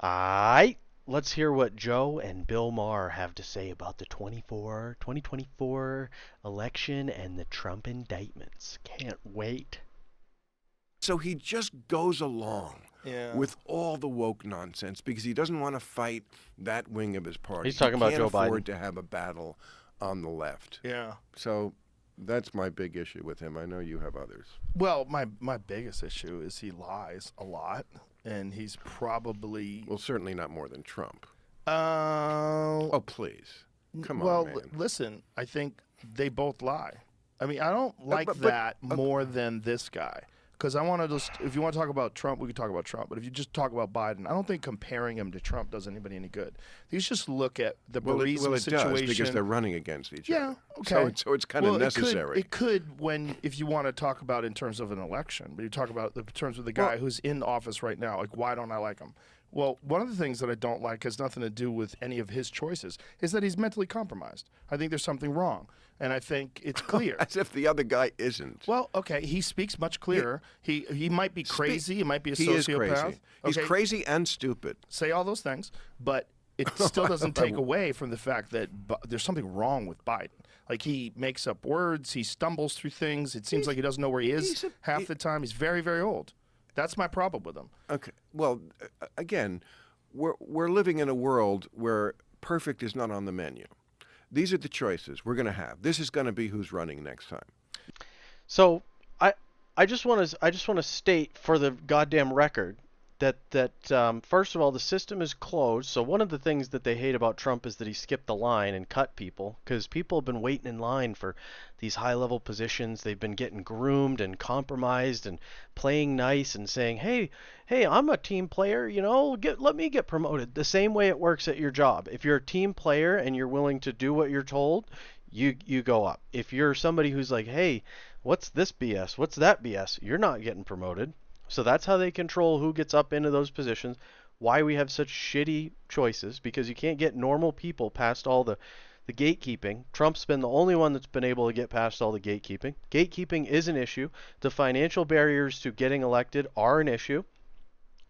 Alright, let's hear what Joe and Bill Maher have to say about the 2024 election and the Trump indictments. Can't wait. So he just goes along Yeah. with all the woke nonsense because he doesn't want to fight that wing of his party. He's talking he about can't Joe afford Biden. to have a battle on the left. Yeah. So that's my big issue with him. I know you have others. Well, my biggest issue is he lies a lot, and he's probably. Well, certainly not more than Trump. Uh, Oh, please. Come well, on, man. listen. I think they both lie. I mean, I don't like but- that more than this guy. Because I want to just, if you want to talk about Trump, we can talk about Trump. But if you just talk about Biden, I don't think comparing him to Trump does anybody any good. You just look at the Burisma it situation. does because they're running against each other. Yeah, okay. So it's kind of necessary. It could if you want to talk about in terms of an election, but you talk about the terms of the guy who's in office right now. Like, why don't I like him? Well, one of the things that I don't like has nothing to do with any of his choices, is that he's mentally compromised. I think there's something wrong, and I think it's clear. As if the other guy isn't. Well, okay, he speaks much clearer. He might be crazy. He might be a He sociopath. is crazy. He's Okay, crazy and stupid. say all those things, but it still doesn't take away from the fact that there's something wrong with Biden. Like, he makes up words, he stumbles through things. It seems like he doesn't know where he is half the time. He's very, very old. That's my problem with him. Okay. Well, again, we're living in a world where perfect is not on the menu. These are the choices we're going to have. This is going to be who's running next time. So I just want to state for the goddamn record that first of all, the system is closed. So one of the things that they hate about Trump is that he skipped the line and cut people, because people have been waiting in line for these high-level positions. They've been getting groomed and compromised and playing nice and saying, hey, I'm a team player, let me get promoted. The same way it works at your job. If you're a team player and you're willing to do what you're told, you go up. If you're somebody who's like, hey, what's this BS? What's that BS? You're not getting promoted. So that's how they control who gets up into those positions. Why we have such shitty choices, because you can't get normal people past all the gatekeeping. Trump's been the only one that's been able to get past all the gatekeeping. Gatekeeping is an issue. The financial barriers to getting elected are an issue.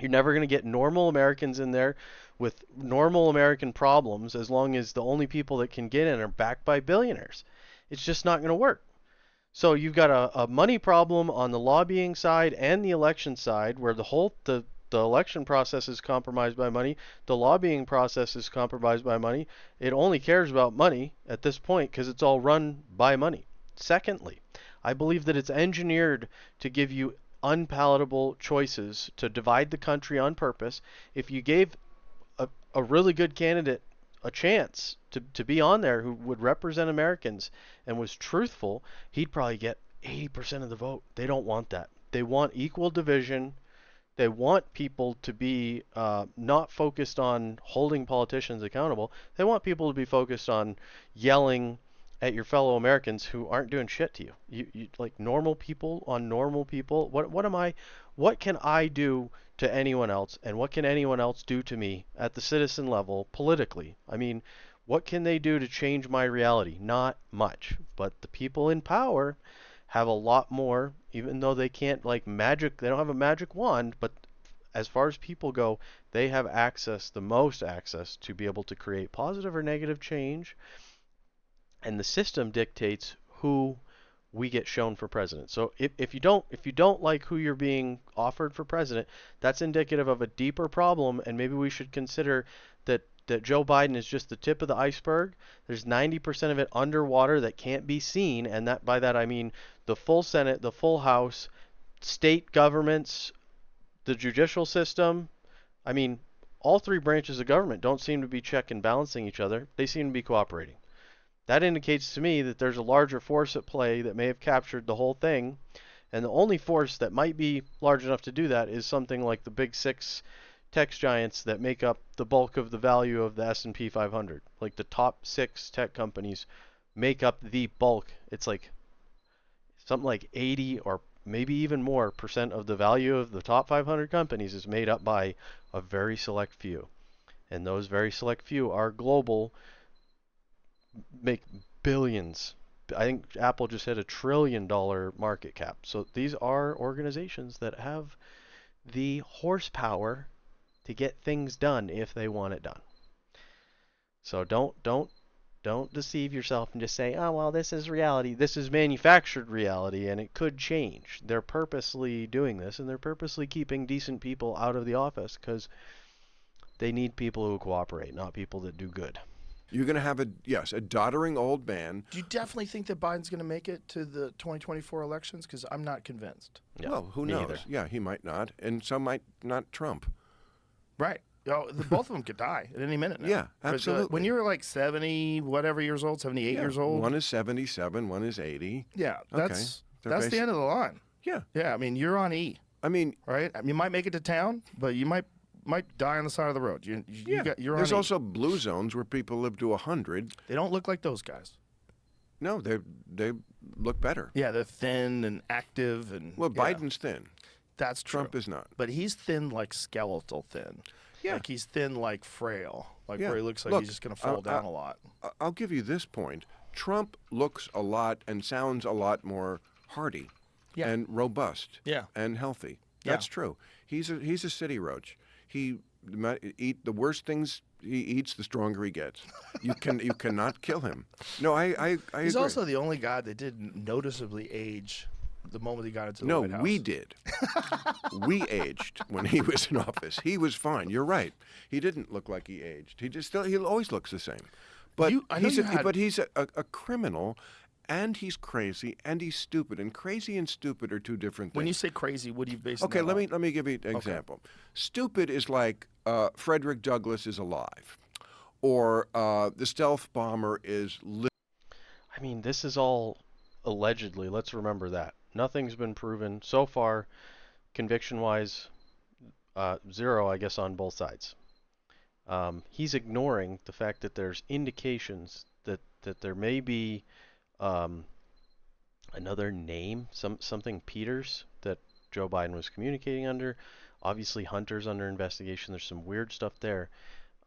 You're never going to get normal Americans in there with normal American problems as long as the only people that can get in are backed by billionaires. It's just not going to work. So you've got a money problem on the lobbying side and the election side, where the election process is compromised by money, the lobbying process is compromised by money. It only cares about money at this point because it's all run by money. Secondly, I believe that it's engineered to give you unpalatable choices to divide the country on purpose. If you gave a really good candidate a chance to be on there who would represent Americans and was truthful, he'd probably get 80% of the vote. They don't want that. They want equal division. They want people to be not focused on holding politicians accountable. They want people to be focused on yelling at your fellow Americans who aren't doing shit to you. You like normal people on normal people. What can I do to anyone else, and what can anyone else do to me at the citizen level politically? I mean, what can they do to change my reality? Not much. But the people in power have a lot more, even though they can't they don't have a magic wand, but as far as people go, they have the most access to be able to create positive or negative change, and the system dictates who we get shown for president. So if you don't like who you're being offered for president, that's indicative of a deeper problem, and maybe we should consider that Joe Biden is just the tip of the iceberg. There's 90% of it underwater that can't be seen, and that by that I mean the full Senate, the full House, state governments, the judicial system. I mean, all three branches of government don't seem to be check and balancing each other. They seem to be cooperating. That indicates to me that there's a larger force at play that may have captured the whole thing, and the only force that might be large enough to do that is something like the big six tech giants that make up the bulk of the value of the S&P 500. Like the top six tech companies make up the bulk. It's like something like 80 or maybe even more percent of the value of the top 500 companies is made up by a very select few. And those very select few are global, make billions. I think Apple just hit $1 trillion market cap. So these are organizations that have the horsepower to get things done if they want it done. So don't deceive yourself and just say, "Oh, well, this is reality. This is manufactured reality and it could change." They're purposely doing this and they're purposely keeping decent people out of the office cuz they need people who cooperate, not people that do good. You're going to have a doddering old man. Do you definitely think that Biden's going to make it to the 2024 elections? Because I'm not convinced. Yeah, Well, who me knows? either. Yeah, he might not, and so might not Trump. Right. Both of them could die at any minute now. Yeah, But, absolutely. when you're like 70 whatever years old, 78 Yeah, years old. one is 77, one is 80. Yeah, Okay. that's They're the end of the line. Yeah, Yeah, I mean, you're on E, I mean, right? I mean, you might make it to town, but you might die on the side of the road. You're there's on E. also blue zones where people live to 100. They don't look like those guys. No, they look better. Yeah, they're thin and active, and Well, yeah, Biden's thin. that's true. Trump is not. But he's thin, like skeletal thin. Yeah. Like he's thin, like frail. Like Yeah. where he looks like Look, he's just going to fall down a lot. I'll give you this point. Trump looks a lot and sounds a lot more hardy Yeah. and robust Yeah. and healthy. Yeah. That's true. He's a city roach. He eat the worst things he eats, the stronger he gets. You cannot kill him. No, I He's agree. also the only guy that didn't noticeabally age the moment he got into the No, White House. we did. We aged when he was in office. He was fine. You're right. He didn't look like he aged. He always looks the same. But I know he's a criminal, and he's crazy, and he's stupid. And crazy and stupid are two different things. When you say crazy, what do you base it Okay, on? let me give you an example. Stupid is like Frederick Douglass is alive, or the stealth bomber is. I mean, this is all allegedly. Let's remember that. Nothing's been proven so far, conviction-wise, 0, I guess, on both sides. He's ignoring the fact that there's indications that there may be another name, something Peters that Joe Biden was communicating under. Obviously, Hunter's under investigation. There's some weird stuff there.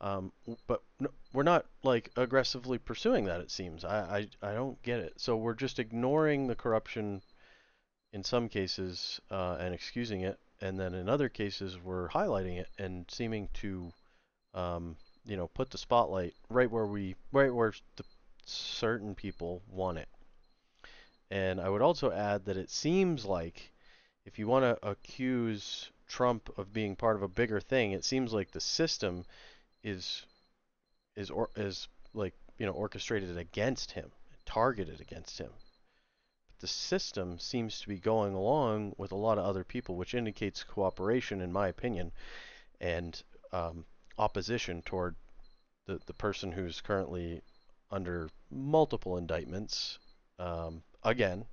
But no, we're not like aggressively pursuing that. It seems I don't get it. So we're just ignoring the corruption in some cases and excusing it, and then in other cases we're highlighting it and seeming to put the spotlight right where the certain people want it. And I would also add that it seems like if you want to accuse Trump of being part of a bigger thing, it seems like the system is like orchestrated against him, targeted against him. But the system seems to be going along with a lot of other people, which indicates cooperation, in my opinion, and opposition toward the person who's currently under multiple indictments, again,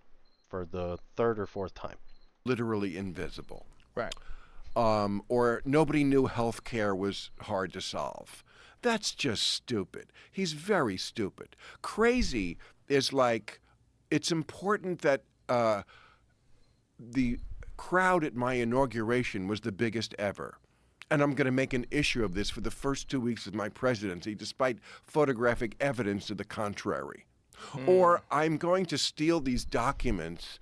for the third or fourth time. Literally invisible. Right. Or nobody knew health care was hard to solve. That's just stupid. He's very stupid. Crazy is like, it's important that the crowd at my inauguration was the biggest ever. And I'm going to make an issue of this for the first 2 weeks of my presidency, despite photographic evidence to the contrary. Or I'm going to steal these documents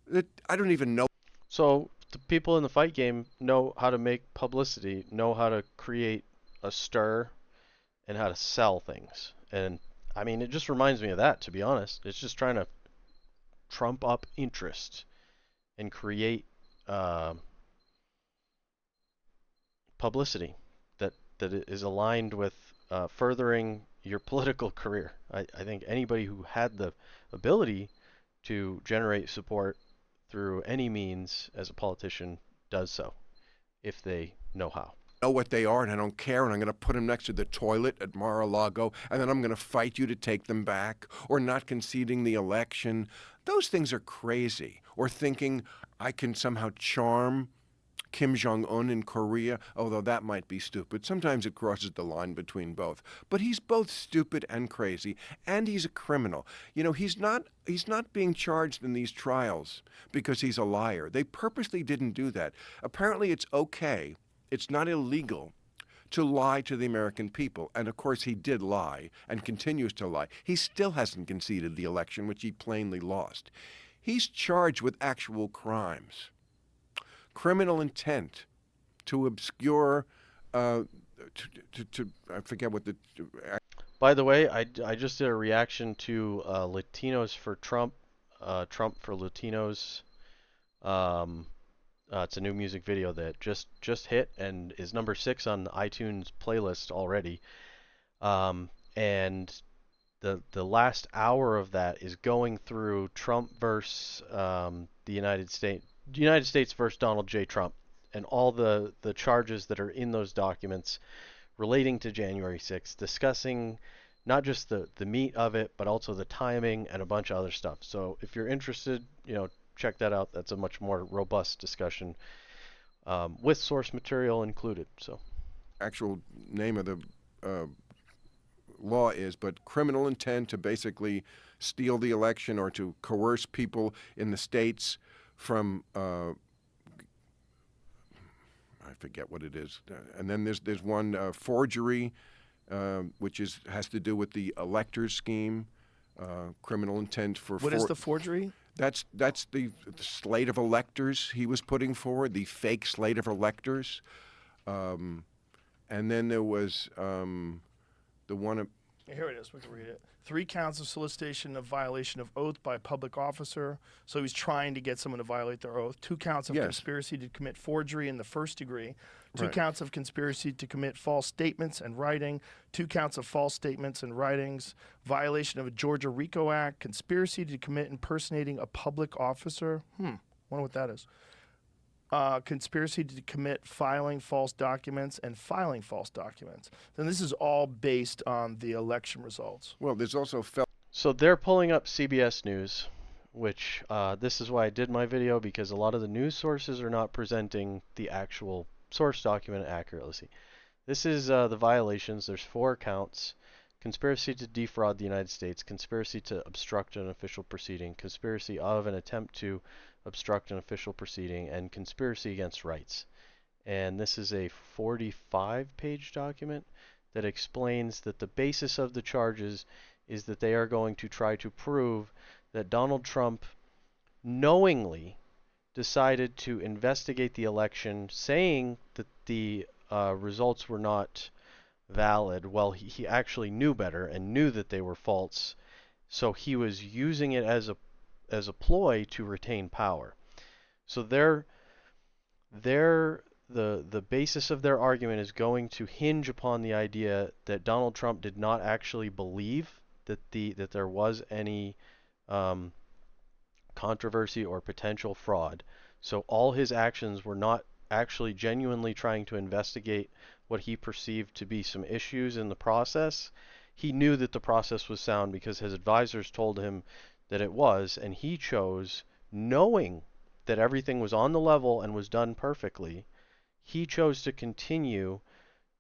that I don't even know. So the people in the fight game know how to make publicity, know how to create a stir, and how to sell things. And I mean, it just reminds me of that, to be honest. It's just trying to trump up interest and create publicity that is aligned with furthering your political career. I think anybody who had the ability to generate support through any means as a politician does so, if they know how. Know what they are, and I don't care, and I'm going to put them next to the toilet at Mar-a-Lago, and then I'm going to fight you to take them back, or not conceding the election. Those things are crazy. Or thinking I can somehow charm Kim Jong-un in Korea, although that might be stupid. Sometimes it crosses the line between both. But he's both stupid and crazy, and he's a criminal. You know, he's not being charged in these trials because he's a liar. They purposely didn't do that. Apparently it's okay. It's not illegal to lie to the American people. And of course he did lie and continues to lie. He still hasn't conceded the election, which he plainly lost. He's charged with actual crimes. Criminal intent to obscure uh, I forget what the By the way, I just did a reaction to Latinos for Trump, Trump for Latinos. Um, it's a new music video that just hit and is number 6 on the iTunes playlist already. And the last hour of that is going through Trump versus the United States versus Donald J. Trump, and all the charges that are in those documents relating to January 6th, discussing not just the meat of it, but also the timing and a bunch of other stuff. So if you're interested, check that out. That's a much more robust discussion with source material included. So actual name of the uh, law is, but criminal intent to basically steal the election or to coerce people in the states from I forget what it is. And then there's one forgery, which has to do with the electors scheme, criminal intent for. What is the forgery? That's the slate of electors he was putting forward, the fake slate of electors. And then there was the one. Here it is. We can read it. 3 counts of solicitation of violation of oath by a public officer. So he's trying to get someone to violate their oath. 2 counts of Yes. conspiracy to commit forgery in the first degree. 2 Right. counts of conspiracy to commit false statements and writing. 2 counts of false statements and writings. Violation of a Georgia RICO Act. Conspiracy to commit impersonating a public officer. Wonder what that is. Conspiracy to commit filing false documents and filing false documents. Then this is all based on the election results. Well, there's also So they're pulling up CBS News, which this is why I did my video, because a lot of the news sources are not presenting the actual source document accurately. This is the violations. There's 4 counts: conspiracy to defraud the United States, conspiracy to obstruct an official proceeding, conspiracy of an attempt to obstruct an official proceeding, and conspiracy against rights. And this is a 45-page document that explains that the basis of the charges is that they are going to try to prove that Donald Trump knowingly decided to investigate the election, saying that the results were not valid. Well, he actually knew better and knew that they were false, so he was using it as a ploy to retain power. So the basis of their argument is going to hinge upon the idea that Donald Trump did not actually believe that there was any controversy or potential fraud. So all his actions were not actually genuinely trying to investigate what he perceived to be some issues in the process. He knew that the process was sound because his advisors told him that it was, and he chose, knowing that everything was on the level and was done perfectly, he chose to continue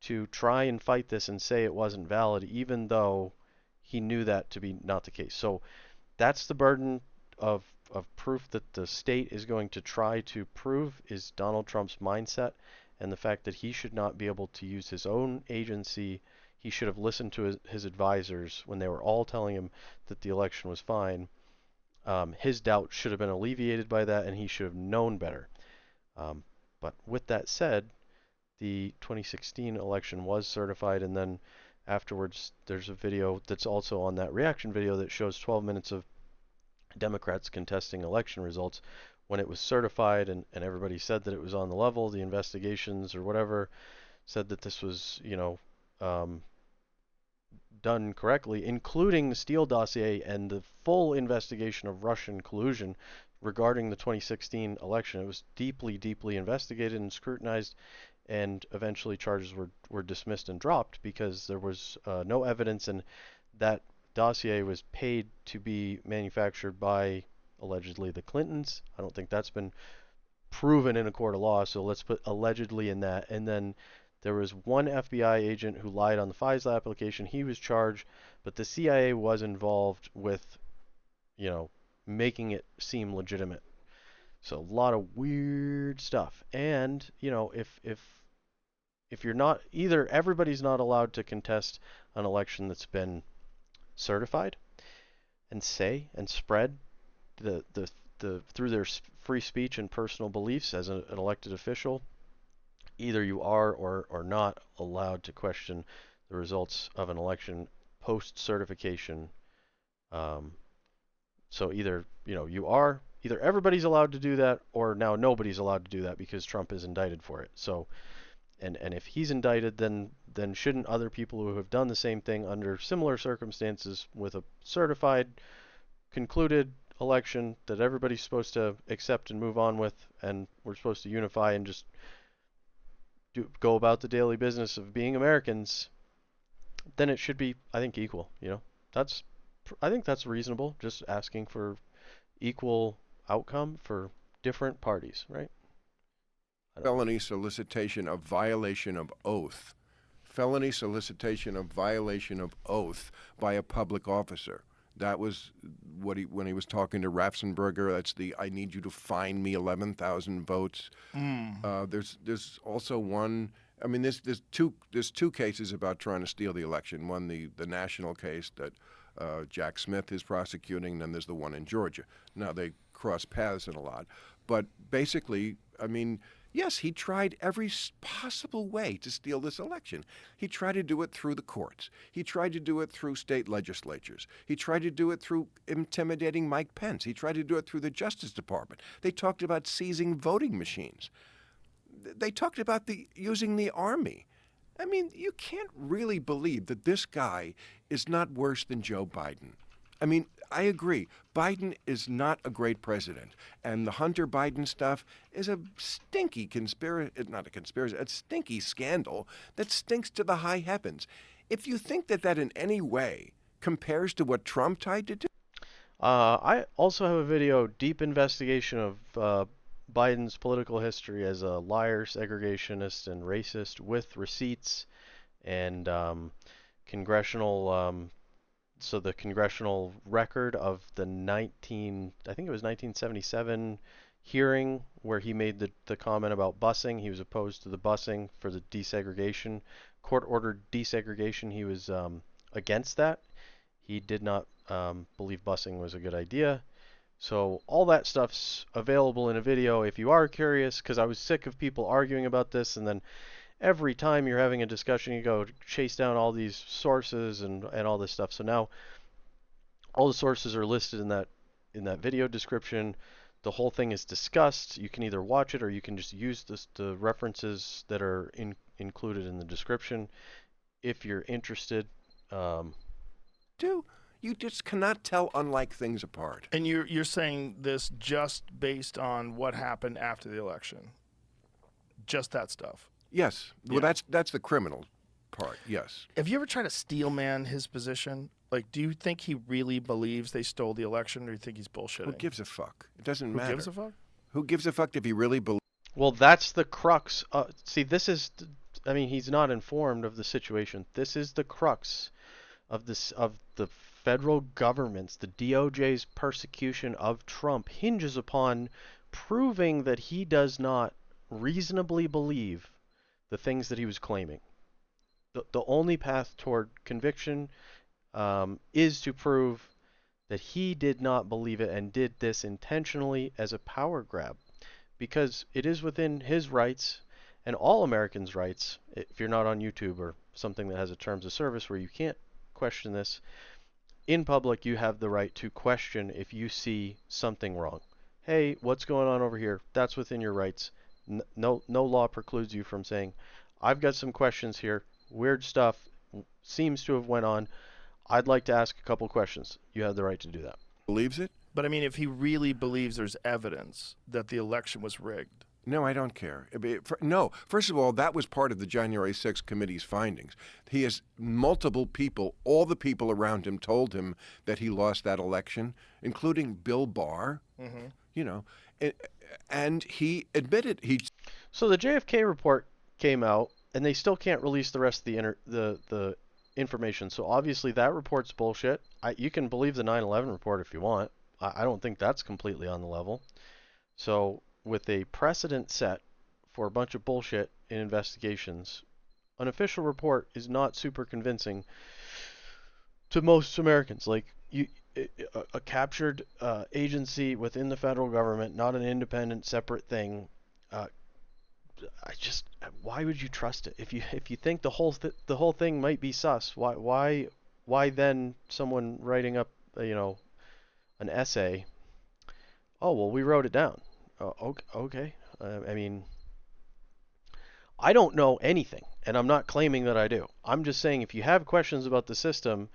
to try and fight this and say it wasn't valid, even though he knew that to be not the case. So that's the burden of proof that the state is going to try to prove, is Donald Trump's mindset and the fact that he should not be able to use his own agency. He should have listened to his advisors when they were all telling him that the election was fine. His doubt should have been alleviated by that, and he should have known better. But with that said, the 2016 election was certified, and then afterwards there's a video that's also on that reaction video that shows 12 minutes of Democrats contesting election results when it was certified, and everybody said that it was on the level. The investigations or whatever said that this was, done correctly, including the Steele dossier and the full investigation of Russian collusion regarding the 2016 election. It was deeply, deeply investigated and scrutinized, and eventually charges were dismissed and dropped because there was no evidence, and that dossier was paid to be manufactured by allegedly the Clintons. I don't think that's been proven in a court of law, so let's put allegedly in that. And then there was one FBI agent who lied on the FISA application. He was charged, but the CIA was involved with, making it seem legitimate. So a lot of weird stuff. And, if you're not, either everybody's not allowed to contest an election that's been certified and say and spread through their free speech and personal beliefs as an elected official, either you are or not allowed to question the results of an election post certification. Um, so either you are either everybody's allowed to do that, or now nobody's allowed to do that because Trump is indicted for it. So and if he's indicted, then shouldn't other people who have done the same thing under similar circumstances with a certified, concluded election that everybody's supposed to accept and move on with, and we're supposed to unify and just go about the daily business of being Americans, then it should be, I think, equal. That's I think that's reasonable. Just asking for equal outcome for different parties, right? I don't know. Felony solicitation of violation of oath. Felony solicitation of violation of oath by a public officer. That was when he was talking to Ratzenberger. That's the "I need you to find me 11,000 votes." There's also one. I mean, there's two cases about trying to steal the election. One, the national case that Jack Smith is prosecuting, and then there's the one in Georgia. Now they cross paths in a lot, but basically, I mean, yes, he tried every possible way to steal this election. He tried to do it through the courts. He tried to do it through state legislatures. He tried to do it through intimidating Mike Pence. He tried to do it through the Justice Department. They talked about seizing voting machines. They talked about using the army. I mean, you can't really believe that this guy is not worse than Joe Biden. I mean, I agree. Biden is not a great president. And the Hunter Biden stuff is a stinky conspiracy, not a conspiracy, a stinky scandal that stinks to the high heavens. If you think that in any way compares to what Trump tried to do. I also have a video, deep investigation of Biden's political history as a liar, segregationist, and racist, with receipts and congressional. So the congressional record of the I think it was 1977 hearing where he made the comment about busing. He was opposed to the busing for the desegregation, court-ordered desegregation. He was against that. He did not believe busing was a good idea. So all that stuff's available in a video if you are curious, because I was sick of people arguing about this, and then every time you're having a discussion, you go chase down all these sources and all this stuff. So now all the sources are listed in that video description. The whole thing is discussed. You can either watch it or you can just use the references that are included in the description if you're interested. You just cannot tell unlike things apart. And you're saying this just based on what happened after the election, just that stuff. Yes. Well, that's the criminal part. Yes. Have you ever tried to steel man his position? Like, do you think he really believes they stole the election, or do you think he's bullshitting? Who gives a fuck? It doesn't matter. Who gives a fuck? Who gives a fuck if he really believes? Well, that's the crux. See, I mean, he's not informed of the situation. This is the crux of the federal government's, the DOJ's persecution of Trump hinges upon proving that he does not reasonably believe the things that he was claiming. The only path toward conviction is to prove that he did not believe it and did this intentionally as a power grab, because it is within his rights and all Americans' rights, if you're not on YouTube or something that has a terms of service where you can't question this, in public you have the right to question if you see something wrong. Hey, what's going on over here? That's within your rights. No law precludes you from saying, I've got some questions here. Weird stuff seems to have went on. I'd like to ask a couple questions. You have the right to do that. Believes it? But I mean, if he really believes there's evidence that the election was rigged. No, I don't care. No, first of all, that was part of the January 6th committee's findings. He has multiple people, all the people around him told him that he lost that election, including Bill Barr, and he admitted he. So the JFK report came out, and they still can't release the rest of the information. So obviously that report's bullshit. You can believe the 9/11 report if you want. I don't think that's completely on the level. So with a precedent set for a bunch of bullshit in investigations, an official report is not super convincing to most Americans. Like, a captured agency within the federal government, not an independent, separate thing, I just why would you trust it? If you think the whole thing might be sus, why then someone writing up an essay? Oh well, we wrote it down. Okay. I mean, I don't know anything, and I'm not claiming that I do. I'm just saying if you have questions about the system,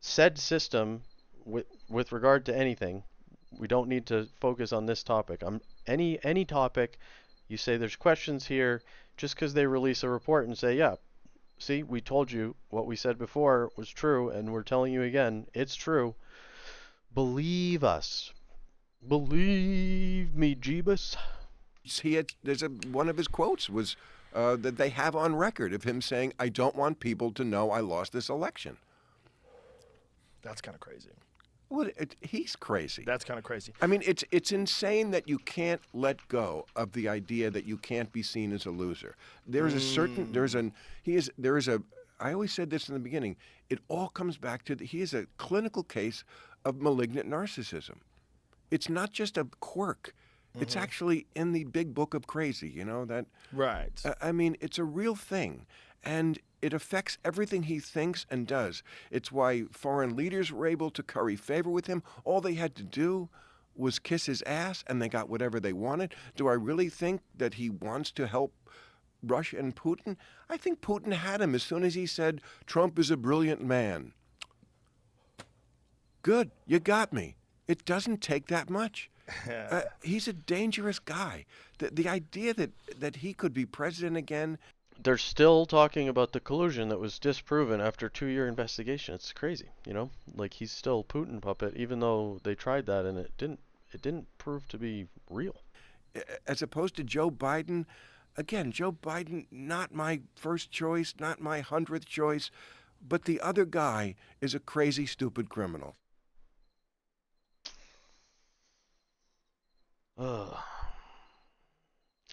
said system, with regard to anything, we don't need to focus on this topic. Any topic, you say there's questions here, just because they release a report and say, yeah, see, we told you what we said before was true, and we're telling you again, it's true. Believe us. Believe me, Jeebus. One of his quotes was that they have on record of him saying, "I don't want people to know I lost this election." That's kind of crazy. Well, he's crazy. That's kind of crazy. I mean, it's insane that you can't let go of the idea that you can't be seen as a loser. There is a certain there is a. I always said this in the beginning. It all comes back to he is a clinical case of malignant narcissism. It's not just a quirk. It's actually in the big book of crazy. You know that. Right. I mean, it's a real thing, and it affects everything he thinks and does. It's why foreign leaders were able to curry favor with him. All they had to do was kiss his ass, and they got whatever they wanted. Do I really think that he wants to help Russia and Putin? I think Putin had him as soon as he said, Trump is a brilliant man. Good, you got me. It doesn't take that much. He's a dangerous guy. The idea that he could be president again. They're still talking about the collusion that was disproven after a 2-year investigation. It's crazy, Like he's still Putin puppet, even though they tried that and it didn't prove to be real. As opposed to Joe Biden, again, Joe Biden, not my first choice, not my 100th choice, but the other guy is a crazy, stupid criminal.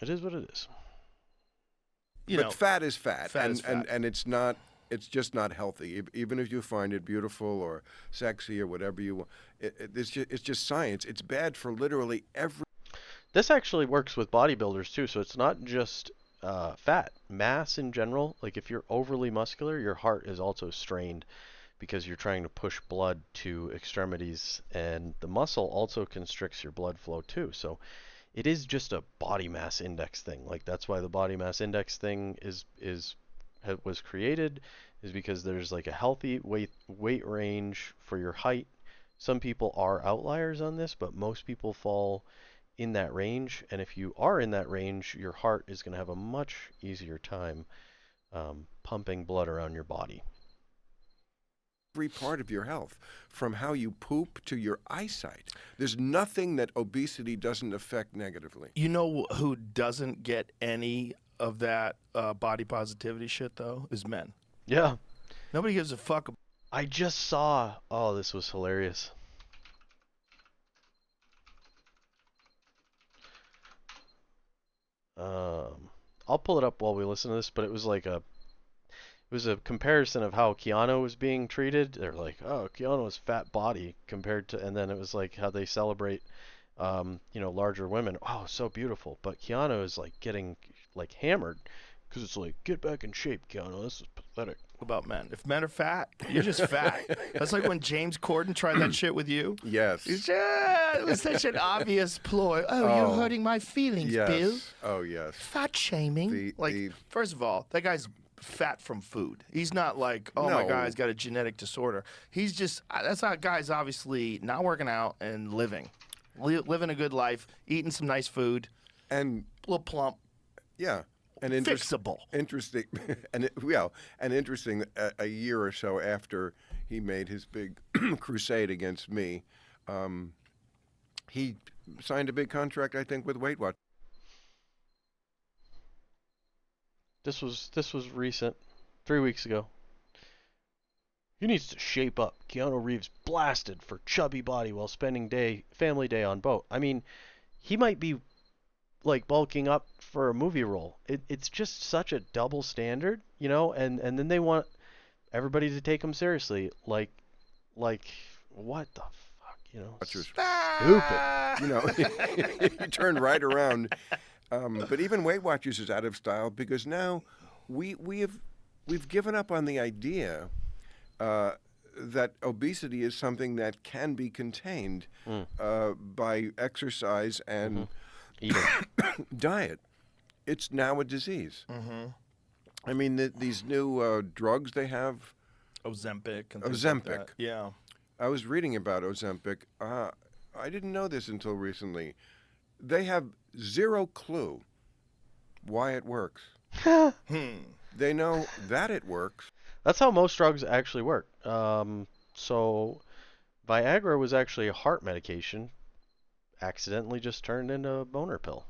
It is what it is. But fat is fat, is fat. And it's not. It's just not healthy. Even if you find it beautiful or sexy or whatever you want, it's just science. It's bad for literally every. This actually works with bodybuilders too, so it's not just fat. Mass in general, like if you're overly muscular, your heart is also strained because you're trying to push blood to extremities, and the muscle also constricts your blood flow too. So it is just a body mass index thing. Like that's why the body mass index thing was created, is because there's like a healthy weight range for your height. Some people are outliers on this, but most people fall in that range, and if you are in that range, your heart is going to have a much easier time pumping blood around your body. Every part of your health, from how you poop to your eyesight. There's nothing that obesity doesn't affect negatively. You know who doesn't get any of that body positivity shit, though, is men. Yeah. Nobody gives a fuck. I just saw, this was hilarious. I'll pull it up while we listen to this, but it was a comparison of how Keanu was being treated. They're like, oh, Keanu's fat body compared to, and then it was like how they celebrate, larger women. Oh, so beautiful. But Keanu is like getting like hammered because it's like, get back in shape, Keanu. This is pathetic. About men. If men are fat, you're just fat. That's like when James Corden tried that shit with you. Yes. It was such an obvious ploy. Oh, you're hurting my feelings, yes. Bill. Oh, yes. Fat shaming. First of all, that guy's fat from food. He's not like, oh my God, he's got a genetic disorder. He's just, that's how guy's obviously not working out and living a good life, eating some nice food, and a little plump. Yeah. And fixable. Interesting, interesting. A year or so after he made his big crusade against me, he signed a big contract, I think, with Weight Watchers. This was recent, 3 weeks ago. He needs to shape up. Keanu Reeves blasted for chubby body while spending family day on boat. I mean, he might be like bulking up for a movie role. It's just such a double standard, and then they want everybody to take him seriously. Like what the fuck, Stupid. Stupid. He turned right around But even Weight Watchers is out of style because now we've given up on the idea uh, that obesity is something that can be contained Mm, by exercise hmm. and Eating. diet. It's now a disease. Mm-hmm. I mean, these new drugs they have, Ozempic and things like that. Ozempic. Yeah. I was reading about Ozempic. I didn't know this until recently. They have zero clue why it works. Hmm. They know that it works. That's how most drugs actually work. So Viagra was actually a heart medication, accidentally just turned into a boner pill.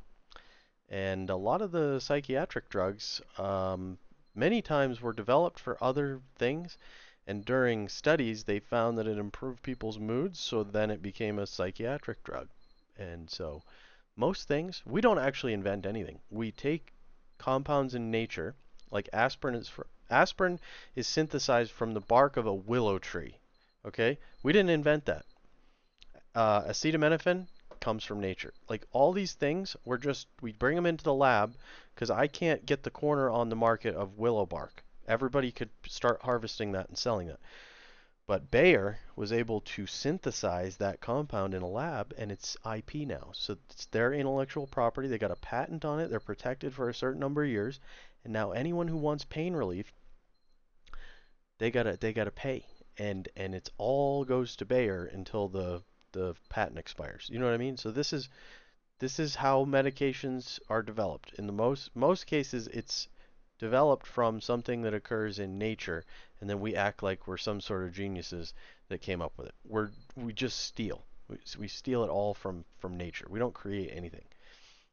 And a lot of the psychiatric drugs, many times were developed for other things. And during studies, they found that it improved people's moods, so then it became a psychiatric drug. And so, most things, we don't actually invent anything. We take compounds in nature, like aspirin is synthesized from the bark of a willow tree. Okay? We didn't invent that. Acetaminophen comes from nature. Like all these things, we bring them into the lab because I can't get the corner on the market of willow bark. Everybody could start harvesting that and selling that. But Bayer was able to synthesize that compound in a lab, and it's IP now. So it's their intellectual property. They got a patent on it. They're protected for a certain number of years. And now anyone who wants pain relief, they gotta pay. And it's all goes to Bayer until the patent expires. You know what I mean? So this is how medications are developed. In the most cases, it's developed from something that occurs in nature, and then we act like we're some sort of geniuses that came up with it. We just steal. We steal it all from nature. We don't create anything.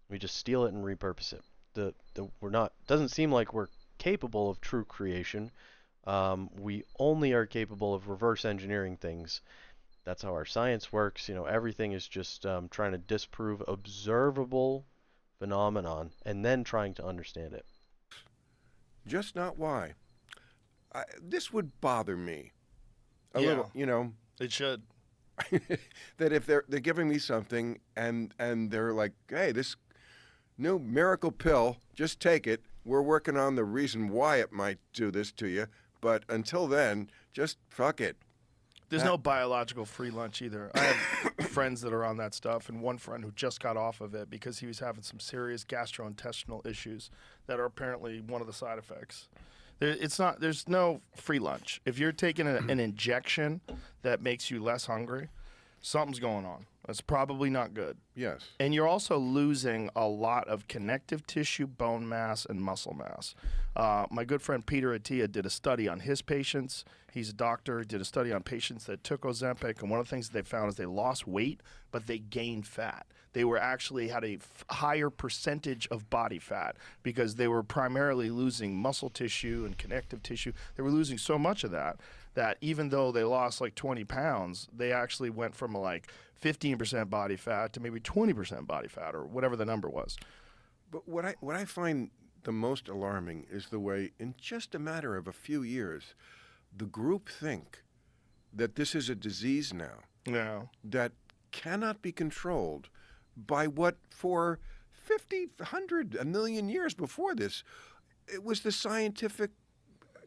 We just steal it and repurpose it. We're not. Doesn't seem like we're capable of true creation. We only are capable of reverse engineering things. That's how our science works. Everything is just trying to disprove observable phenomenon and then trying to understand it. Just not why. This would bother me a Yeah. little. You know, It should. that if they're giving me something and they're like, hey, this new miracle pill, just take it. We're working on the reason why it might do this to you, but until then, just fuck it. There's Ha- no biological free lunch either. I have friends that are on that stuff, and one friend who just got off of it because he was having some serious gastrointestinal issues that are apparently one of the side effects. It's not. There's no free lunch. If you're taking an injection that makes you less hungry, something's going on. That's probably not good. yes. And you're also losing a lot of connective tissue, bone mass, and muscle mass. My good friend Peter Attia did a study on his patients. He's a doctor, did a study on patients that took Ozempic, and one of the things that they found is they lost weight, but they gained fat. They were actually had a higher percentage of body fat because they were primarily losing muscle tissue and connective tissue. They were losing so much of that even though they lost like 20 pounds, they actually went from like 15% body fat to maybe 20% body fat or whatever the number was. But what I find the most alarming is the way, in just a matter of a few years, the group think that this is a disease now Yeah. that cannot be controlled by what for 50, 100, a million years before this, it was the scientific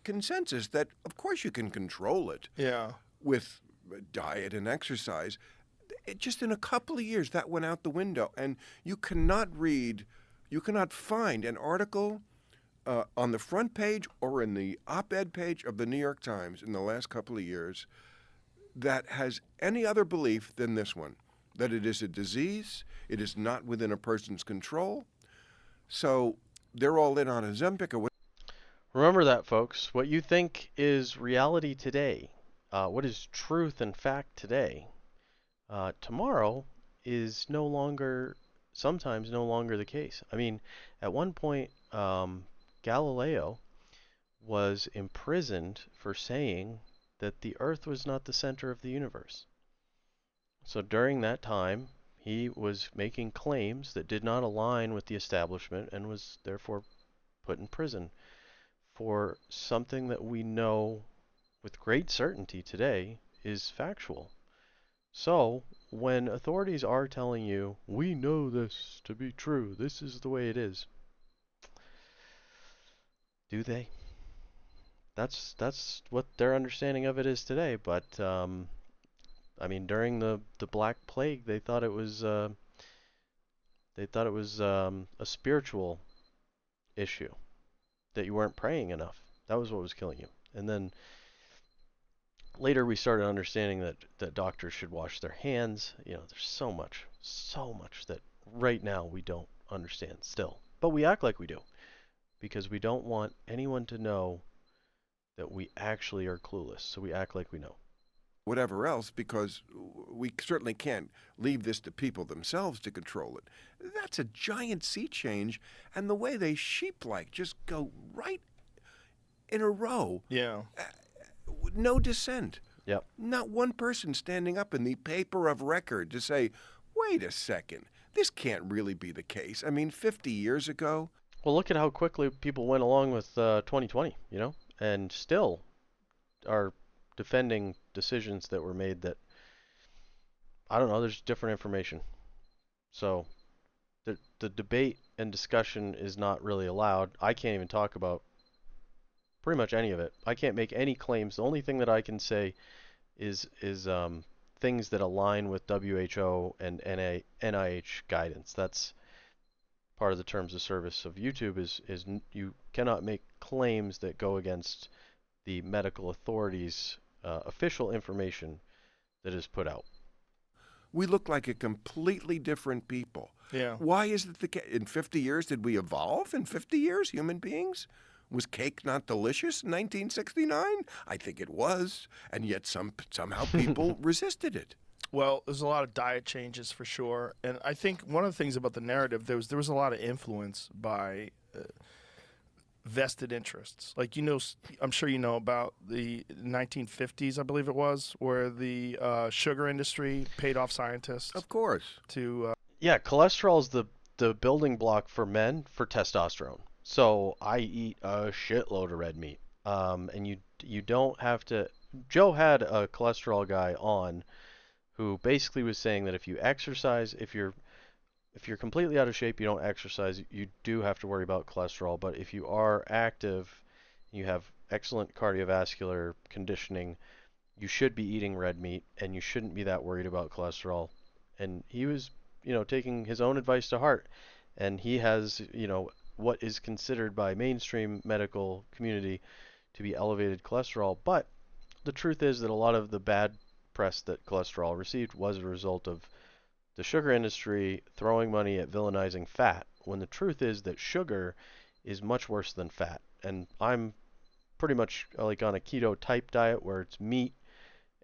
consensus that, of course, you can control it Yeah. with diet and exercise. Just in a couple of years, that went out the window. And you cannot find an article on the front page or in the op ed page of the New York Times in the last couple of years that has any other belief than this one, that it is a disease, it is not within a person's control. So they're all in on Ozempic or what. Remember that, folks. What you think is reality today, what is truth and fact today, tomorrow is sometimes no longer the case. I mean, at one point, Galileo was imprisoned for saying that the Earth was not the center of the universe. So during that time, he was making claims that did not align with the establishment and was therefore put in prison for something that we know with great certainty today is factual. So, when authorities are telling you, we know this to be true, this is the way it is, do they? That's what their understanding of it is today. But I mean, during the Black Plague, they thought it was a spiritual issue that you weren't praying enough. That was what was killing you. And then later we started understanding that doctors should wash their hands. There's so much that right now we don't understand still. But we act like we do because we don't want anyone to know that we actually are clueless. So we act like we know. Whatever else, because we certainly can't leave this to people themselves to control it. That's a giant sea change, and the way they sheep-like just go right in a row. Yeah. No dissent. Yep. Not one person standing up in the paper of record to say, wait a second, this can't really be the case. I mean, 50 years ago. Well, look at how quickly people went along with 2020, and still are defending decisions that were made that, I don't know, there's different information. So the debate and discussion is not really allowed. I can't even talk about pretty much any of it. I can't make any claims. The only thing that I can say is things that align with WHO and NIH guidance. That's part of the terms of service of YouTube is you cannot make claims that go against the medical authorities' official information that is put out. We look like a completely different people. Yeah. Why is it the case? In 50 years, did we evolve in 50 years, human beings? Was cake not delicious in 1969? I think it was, and yet somehow people resisted it. Well, there's a lot of diet changes for sure, and I think one of the things about the narrative there was a lot of influence by vested interests. Like I'm sure you know about the 1950s, I believe it was, where the sugar industry paid off scientists Of course. to. Yeah, cholesterol is the building block for men for testosterone. So I eat a shitload of red meat, and you don't have to. Joe had a cholesterol guy on who basically was saying that if you exercise, if you're completely out of shape, you don't exercise, you do have to worry about cholesterol. But if you are active, you have excellent cardiovascular conditioning, you should be eating red meat, and you shouldn't be that worried about cholesterol. And he was, taking his own advice to heart, and he has, what is considered by mainstream medical community to be elevated cholesterol. But the truth is that a lot of the bad press that cholesterol received was a result of the sugar industry throwing money at villainizing fat, when the truth is that sugar is much worse than fat. And I'm pretty much like on a keto type diet where it's meat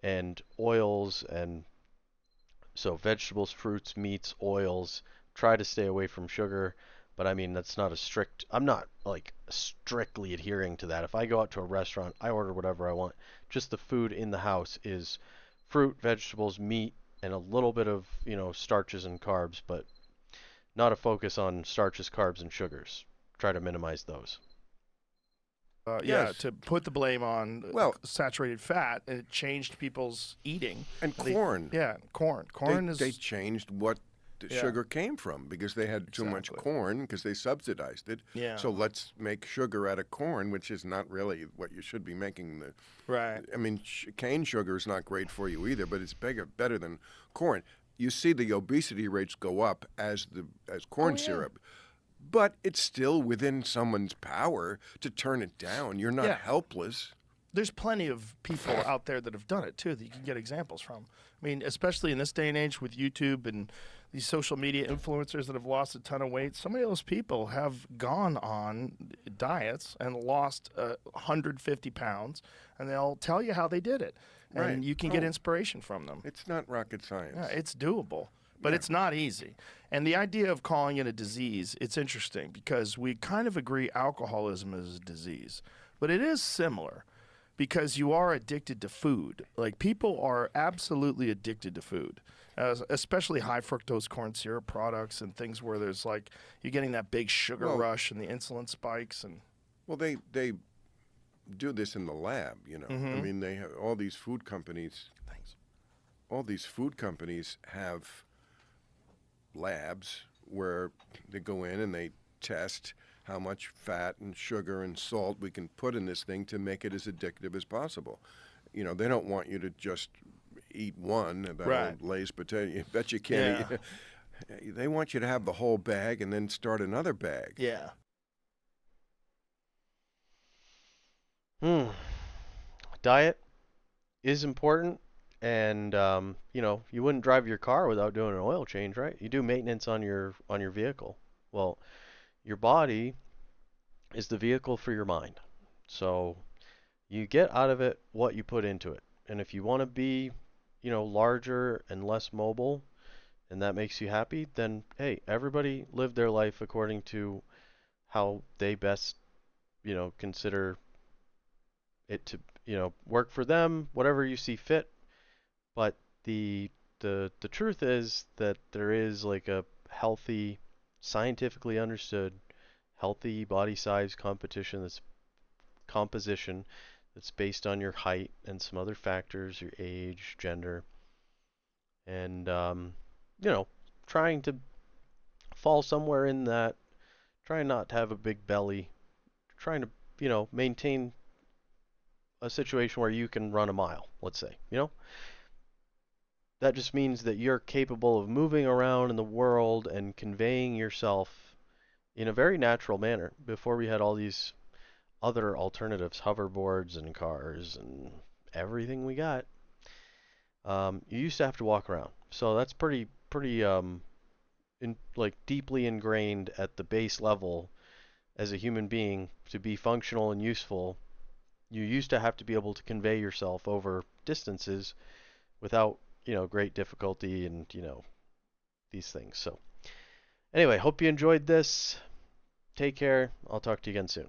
and oils, and so vegetables, fruits, meats, oils. Try to stay away from sugar, but I mean that's not a strict. I'm not like strictly adhering to that. If I go out to a restaurant, I order whatever I want. Just the food in the house is fruit, vegetables, meat, and a little bit of, starches and carbs, but not a focus on starches, carbs, and sugars. Try to minimize those. Yeah, Yes. to put the blame on Well- saturated fat, and it changed people's eating. And corn. Yeah, corn. Corn is. They changed what the Yeah. sugar came from because they had too much Exactly. corn because they subsidized it. Yeah. So let's make sugar out of corn, which is not really what you should be making. Right. I mean, cane sugar is not great for you either, but it's better than corn. You see the obesity rates go up as corn syrup, but it's still within someone's power to turn it down. You're not Yeah. helpless. There's plenty of people out there that have done it too that you can get examples from. I mean, especially in this day and age with YouTube and these social media influencers that have lost a ton of weight. Some of those people have gone on diets and lost 150 pounds, and they'll tell you how they did it. And Right. you can get inspiration from them. It's not rocket science. Yeah, it's doable, but it's not easy. And the idea of calling it a disease, it's interesting because we kind of agree alcoholism is a disease, but it is similar because you are addicted to food. Like people are absolutely addicted to food, especially high fructose corn syrup products and things where there's like you're getting that big sugar rush and the insulin spikes and. Well, they do this in the lab, I mean, they have all these food companies. Thanks. all these food companies have labs where they go in and they test how much fat and sugar and salt we can put in this thing to make it as addictive as possible. You know, they don't want you to just eat one of that Right. old Lay's potato. You bet you can't Yeah. eat. They want you to have the whole bag and then start another bag. Yeah. Hmm. Diet is important, and you wouldn't drive your car without doing an oil change, right? You do maintenance on your vehicle. Well, your body is the vehicle for your mind. So you get out of it what you put into it. And if you want to be, larger and less mobile, and that makes you happy, then hey, everybody live their life according to how they best, consider it to, work for them, whatever you see fit. But the the truth is that there is like a healthy, scientifically understood, healthy body size composition that's based on your height and some other factors, your age, gender, and you know, trying to fall somewhere in that, trying not to have a big belly, trying to, maintain a situation where you can run a mile, let's say, that just means that you're capable of moving around in the world and conveying yourself in a very natural manner. Before we had all these other alternatives, hoverboards and cars and everything we got, you used to have to walk around. So that's pretty like deeply ingrained at the base level as a human being to be functional and useful. You used to have to be able to convey yourself over distances without, great difficulty and, these things. So anyway, hope you enjoyed this. Take care. I'll talk to you again soon.